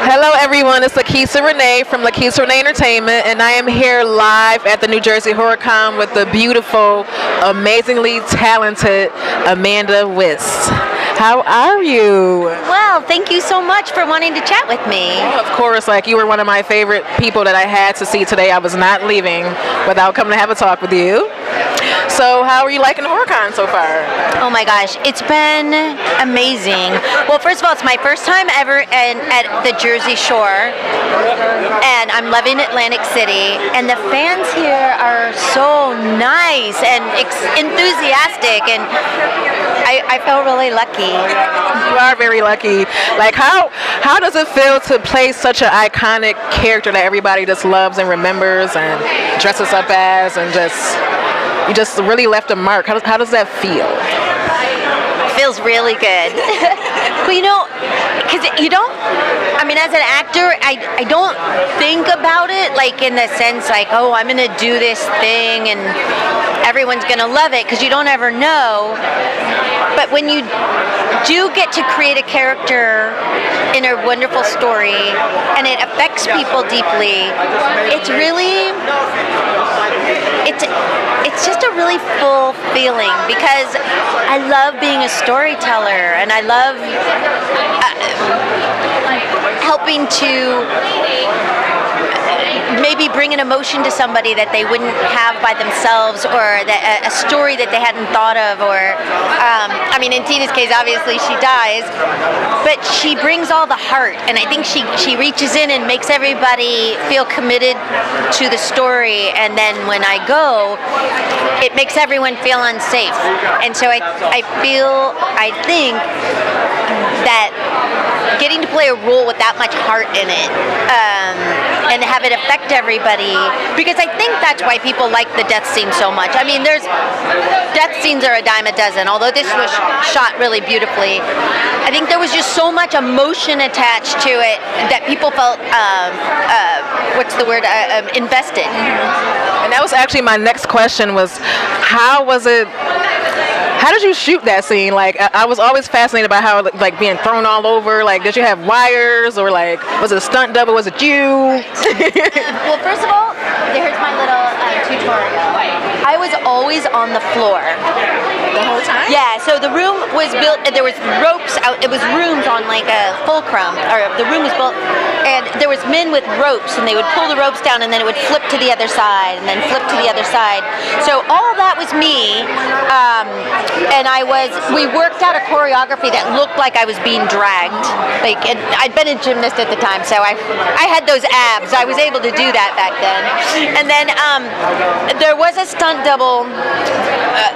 Hello, everyone. It's LaKisa Renee from LaKisa Renee Entertainment, and I am here live at the New Jersey HorrorCon with the beautiful, amazingly talented Amanda Wyss. How are you? Well, thank you so much for wanting to chat with me. Of course, like you were one of my favorite people that I had to see today. I was not leaving without coming to have a talk with you. So, how are you liking HorrorCon so far? Oh my gosh, it's been amazing. Well, first of all, it's my first time ever at the Jersey Shore, and I'm loving Atlantic City. And the fans here are so nice and enthusiastic, and I feel really lucky. You are very lucky. Like, how does it feel to play such an iconic character that everybody just loves and remembers and dresses up as, and you just really left a mark? How does that feel? Feels really good. Well, because as an actor, I don't think about it like in the sense like, oh, I'm going to do this thing and everyone's going to love it, because you don't ever know. But when you do get to create a character in a wonderful story and it affects people deeply, it's really, it's just a really full feeling, because I love being a storyteller and I love helping to maybe bring an emotion to somebody that they wouldn't have by themselves, or a story that they hadn't thought of, or in Tina's case, obviously she dies, but she brings all the heart, and I think she reaches in and makes everybody feel committed to the story, and then when I go, it makes everyone feel unsafe. And so I think that getting to play a role with that much heart in it, and have it affect everybody, because I think that's why people like the death scene so much. There's death scenes are a dime a dozen, although this was shot really beautifully. I think there was just so much emotion attached to it that people felt invested. And that was actually my next question, was how did you shoot that scene? Like, I was always fascinated by how, like, being thrown all over. Like, did you have wires, or like, was it a stunt double? Was it you? Well, first of all, here's my little tutorial. I was always on the floor. The whole time? Yeah, so the room was built, and there was ropes out, it was rooms on like a fulcrum, or the room was built, and there was men with ropes, and they would pull the ropes down, and then it would flip to the other side, and then flip to the other side. So all of that was me, and we worked out a choreography that looked like I was being dragged. Like, I'd been a gymnast at the time, so I had those abs. I was able to do that back then. And then there was a stunt double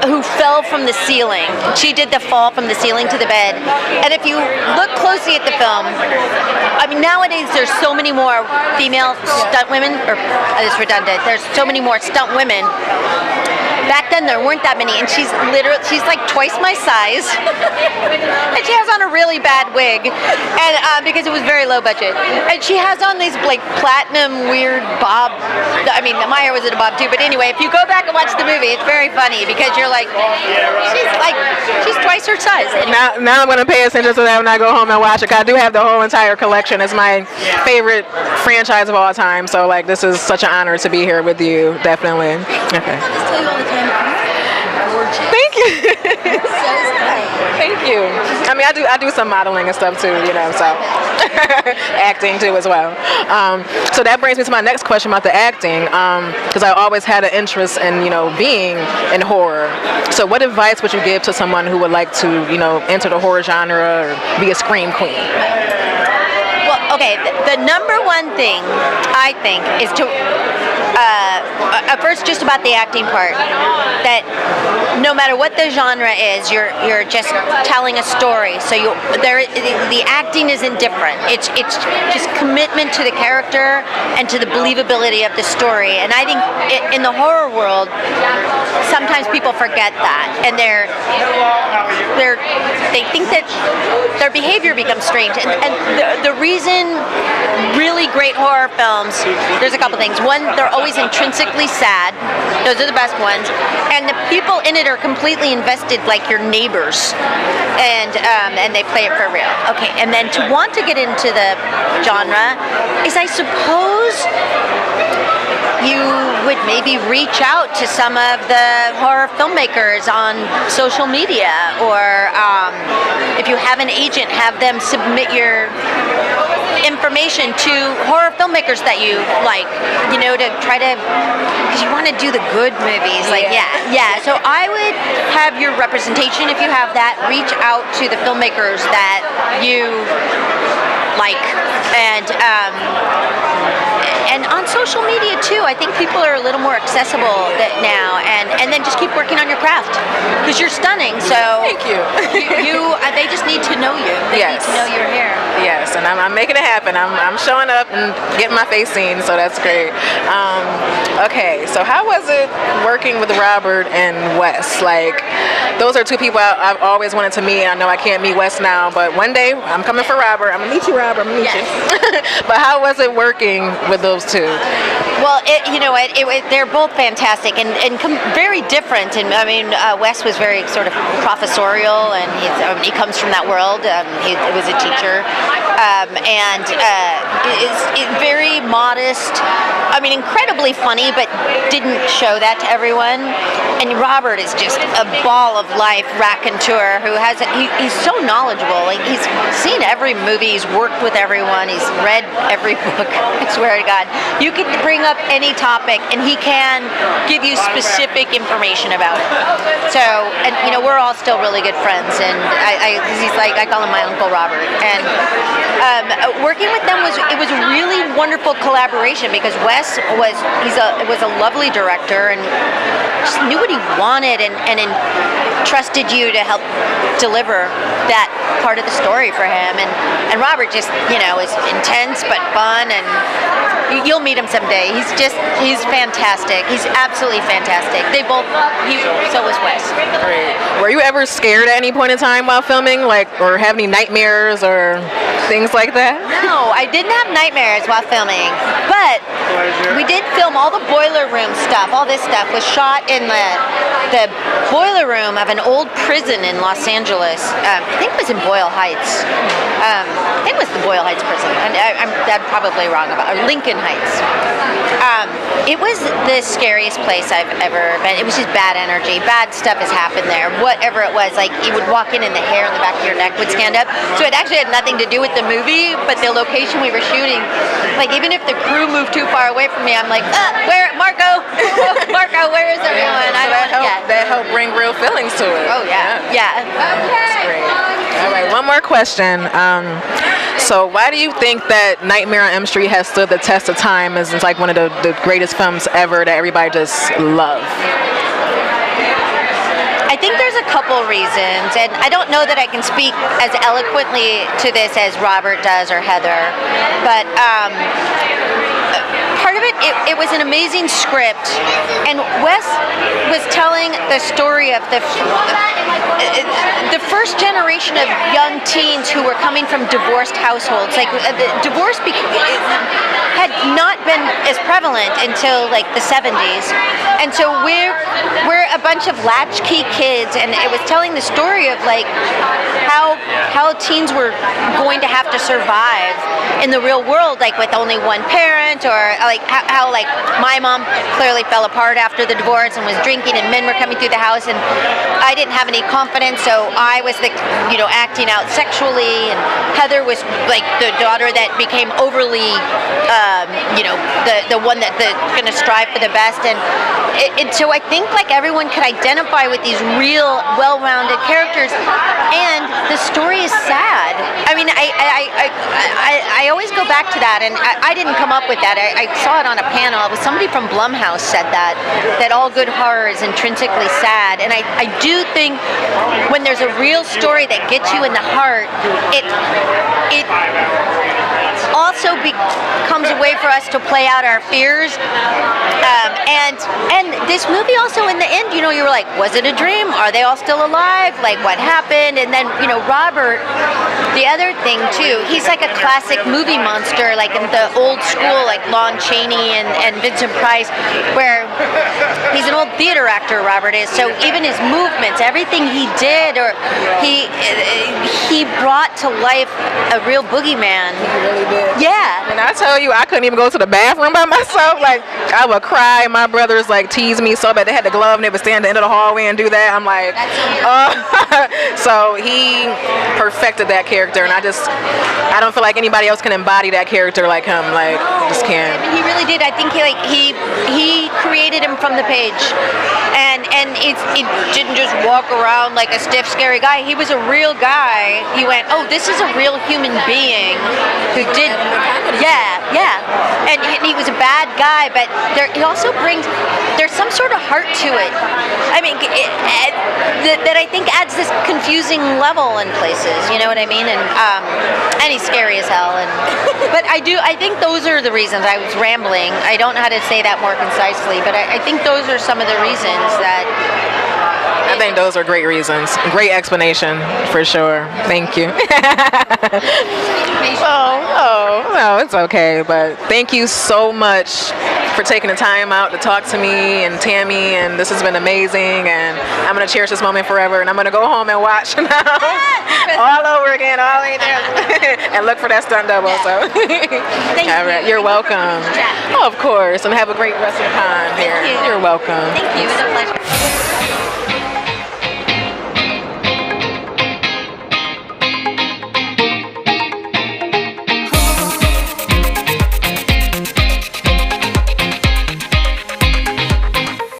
who fell from the ceiling. She did the fall from the ceiling to the bed. And if you look closely at the film, nowadays there's so many more female stunt women, or it's redundant, there's so many more stunt women. Back then there weren't that many, and she's like twice my size, and she has on a really bad wig, and because it was very low budget, and she has on these like platinum weird bob. My hair was in a bob too, but anyway, if you go back and watch the movie, it's very funny, because you're like, she's twice her size. Now I'm gonna pay attention to that when I go home and watch it. I do have the whole entire collection. It's my favorite franchise of all time. So like, this is such an honor to be here with you. Definitely. Okay. Thank you. Thank you. I do some modeling and stuff too, so acting too as well. So that brings me to my next question about the acting, because I always had an interest in, being in horror. So what advice would you give to someone who would like to, enter the horror genre or be a scream queen? Well, okay, the number one thing I think is to first, just about the acting part, that no matter what the genre is, you're just telling a story. So the acting isn't different. It's just commitment to the character and to the believability of the story. And I think in the horror world, sometimes people forget that, and they think that their behavior becomes strange. And the reason really really great horror films, there's a couple things. One, they're always intrinsically sad. Those are the best ones. And the people in it are completely invested, like your neighbors. And they play it for real. Okay, and then to want to get into the genre is, I suppose, you would maybe reach out to some of the horror filmmakers on social media, or if you have an agent, have them submit your information to horror filmmakers that you like, to try to, because you want to do the good movies. Yeah. So I would have your representation, if you have that, reach out to the filmmakers that you like, and on social media too. I think people are a little more accessible now, and then just keep working on your craft, because you're stunning. So thank you. They just need to know you. They need to know you're here. Yes, and I'm making it happen. I'm showing up and getting my face seen, so that's great. Okay, so how was it working with Robert and Wyss? Like, those are two people I've always wanted to meet. I know I can't meet Wyss now, but one day I'm coming for Robert. I'm gonna meet you, Robert. I'm gonna meet you. But how was it working with those two? Well, they're both fantastic and very different. And I mean, Wyss was very sort of professorial, and he comes from that world. He was a teacher, and is very modest. I mean, incredibly funny, but didn't show that to everyone. And Robert is just a ball of life raconteur who he's so knowledgeable. Like, he's seen every movie, he's worked with everyone, he's read every book. I swear to God, you can bring up any topic and he can give you specific information about it. So, and we're all still really good friends, and I call him my Uncle Robert. And working with them was a really wonderful collaboration, because Wyss was a lovely director and just knew what he wanted, and trusted you to help deliver that part of the story for him. And Robert just is intense but fun, and you'll meet him someday. He's fantastic. He's absolutely fantastic. So was Wyss. Great. Were you ever scared at any point in time while filming, or have any nightmares or things like that? No, I didn't have nightmares while filming, but we did film all the boiler room stuff. All this stuff was shot in the boiler room of an old prison in Los Angeles. I think it was in Boyle Heights. I think it was the Boyle Heights prison. I'm probably wrong about it. Lincoln Heights. It was the scariest place I've ever been. It was just bad energy. Bad stuff has happened there. Whatever it was, like, you would walk in and the hair on the back of your neck would stand up. So it actually had nothing to do with the movie, but the location we were shooting. Like, even if the crew moved too far away from me, I'm like, where, Marco, where is everyone? That helped bring real feelings to it. Oh yeah. That's great. All right, one more question. So why do you think that Nightmare on Elm Street has stood the test of time as it's like one of the greatest films ever that everybody just love? I think there's a couple reasons, and I don't know that I can speak as eloquently to this as Robert does or Heather, but part of it was an amazing script, and Wyss was telling the story of the first generation of young teens who were coming from divorced households. Like, the divorce had not been as prevalent until like the 70s, and so we're a bunch of latchkey kids, and it was telling the story of like how teens were going to have to survive in the real world, like with only one parent, or like how like my mom clearly fell apart after the divorce and was drinking, and men were coming through the house, and I didn't have any confidence, so I was the acting out sexually, and Heather was like the daughter that became overly the one that's going to strive for the best, and so I think like everyone could identify with these real well-rounded characters, and the story is sad. I mean, I always go back to that, and I didn't come up with that. I saw it on a panel. It was somebody from Blumhouse said that all good horror is intrinsically sad, and I do think when there's a real story that gets you in the heart, it also also becomes a way for us to play out our fears. And this movie also, in the end, you know, you were like, was it a dream? Are they all still alive? Like, what happened? And then, you know, Robert, the other thing too, he's like a classic movie monster, like in the old school, like Lon Chaney and Vincent Price, where he's an old theater actor, Robert is. So even his movements, everything he did, or he brought to life a real boogeyman. He really did. Yeah. And I tell you, I couldn't even go to the bathroom by myself. Like, I would cry. My brothers like tease me so bad. They had the glove and they would stand at the end of the hallway and do that. I'm like, so he perfected that character, and I don't feel like anybody else can embody that character like him. Like, just can't. I mean, he really did. I think he created him from the page, and it didn't just walk around like a stiff, scary guy. He was a real guy. He went, oh, this is a real human being who did, and he was a bad guy, but he also brings, there's some sort of heart to it. I mean, that I think adds this confusing level in places. You know what I mean? And he's scary as hell. But I think those are the reasons. I was rambling. I don't know how to say that more concisely, but I think those are some of the reasons that. I think those are great reasons. Great explanation, for sure. Thank you. No, it's okay. But thank you so much for taking the time out to talk to me and Tammy, and this has been amazing, and I'm going to cherish this moment forever, and I'm going to go home and watch now all over again, all the way there, and look for that stunt double. So, Thank all right, you. you're welcome. Oh, of course, and have a great rest of the time here. Thank you. You're welcome. Thank you. It was a pleasure.